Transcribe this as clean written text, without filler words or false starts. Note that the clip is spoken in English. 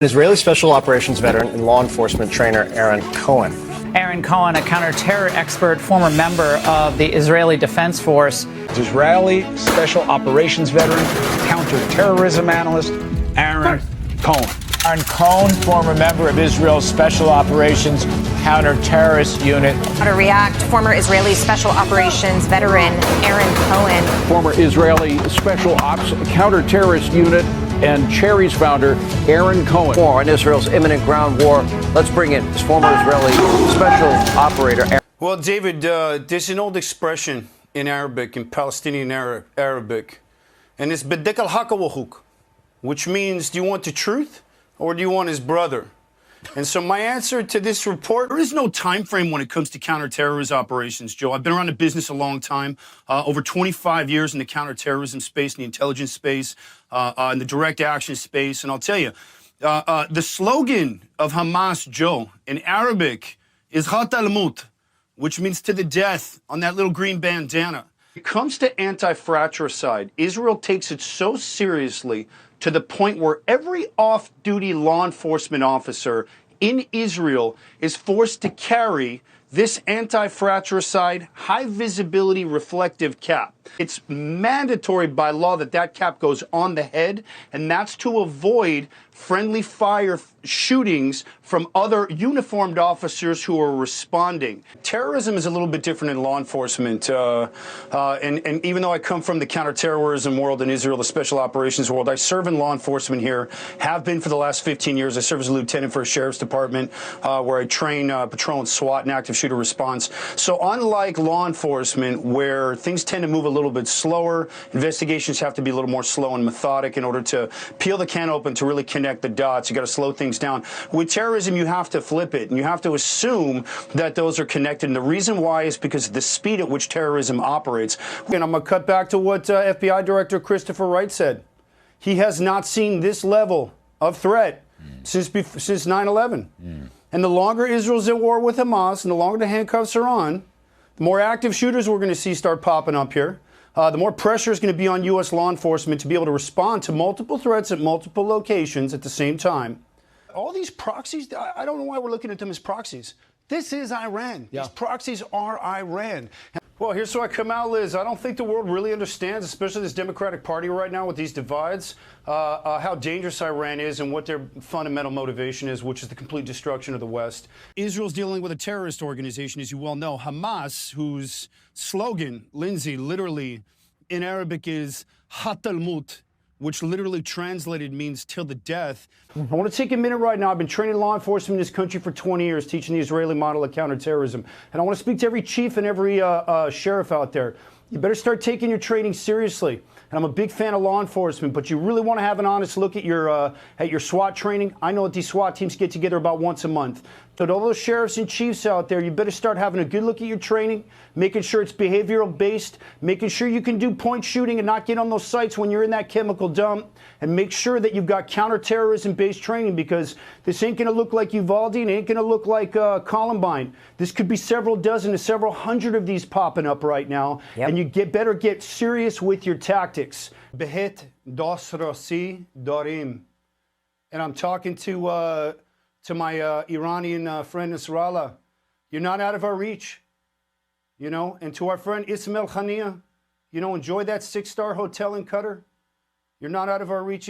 Israeli Special Operations veteran and law enforcement trainer Aaron Cohen. Aaron Cohen, a counter-terror expert, former member of the Israeli Defense Force. Israeli Special Operations veteran, counterterrorism analyst, Aaron Cohen. Aaron Cohen, former member of Israel's Special Operations Counter-Terrorist Unit. How to react, former Israeli Special Operations veteran Aaron Cohen. Former Israeli Special Ops Counter-Terrorist Unit and Cherries founder Aaron Cohen. More on Israel's imminent ground war. Let's bring in his former Israeli special operator. Well, David, there's an old expression in Arabic, in Palestinian Arabic, and it's bedek al hakawahuk, which means, do you want the truth or do you want his brother? And so my answer to this report, there is no time frame when it comes to counterterrorism operations, Joe. I've been around the business a long time, over 25 years in the counterterrorism space, in the intelligence space, in the direct action space. And I'll tell you, the slogan of Hamas, Joe, in Arabic is Khat al-Mut, which means to the death, on that little green bandana. When it comes to anti-fratricide, Israel takes it so seriously to the point where every off-duty law enforcement officer in Israel is forced to carry this anti-fratricide high-visibility reflective cap. It's mandatory by law that that cap goes on the head, and that's to avoid friendly fire shootings from other uniformed officers who are responding. Terrorism is a little bit different in law enforcement, and even though I come from the counterterrorism world in Israel, the special operations world, I serve in law enforcement here, have been for the last 15 years. I serve as a lieutenant for a sheriff's department where I train patrol and SWAT and active shooter response. So unlike law enforcement, where things tend to move a little bit slower, investigations have to be a little more slow and methodic in order to peel the can open to really connect the dots. You got to slow things down. With terrorism, you have to flip it, and you have to assume that those are connected. And the reason why is because of the speed at which terrorism operates. And I'm going to cut back to what FBI Director Christopher Wright said. He has not seen this level of threat since 9/11. And the longer Israel's at war with Hamas, and the longer the handcuffs are on, the more active shooters we're going to see start popping up here. The more pressure is going to be on U.S. law enforcement to be able to respond to multiple threats at multiple locations at the same time. All these proxies, I don't know why we're looking at them as proxies. This is Iran. Yeah. These proxies are Iran. Well, here's why I come out, Liz. I don't think the world really understands, especially this Democratic Party right now with these divides, how dangerous Iran is and what their fundamental motivation is, which is the complete destruction of the West. Israel's dealing with a terrorist organization, as you well know, Hamas, whose slogan, Lindsay, literally in Arabic is Khat al-Mut, which literally translated means till the death. I want to take a minute right now. I've been training law enforcement in this country for 20 years, teaching the Israeli model of counterterrorism. And I want to speak to every chief and every sheriff out there. You better start taking your training seriously. And I'm a big fan of law enforcement, but you really want to have an honest look at your SWAT training. I know that these SWAT teams get together about once a month. So to all those sheriffs and chiefs out there, you better start having a good look at your training, making sure it's behavioral based, making sure you can do point shooting and not get on those sites when you're in that chemical dump, and make sure that you've got counterterrorism based training, because this ain't going to look like Uvalde and ain't going to look like Columbine. This could be several dozen to several hundred of these popping up right now, and you better get serious with your tactics. Behet dosrasi dorim. And I'm talking to my Iranian friend Nasrallah. You're not out of our reach, you know. And to our friend Ismail Khania, you know, enjoy that 6-star hotel in Qatar. You're not out of our reach.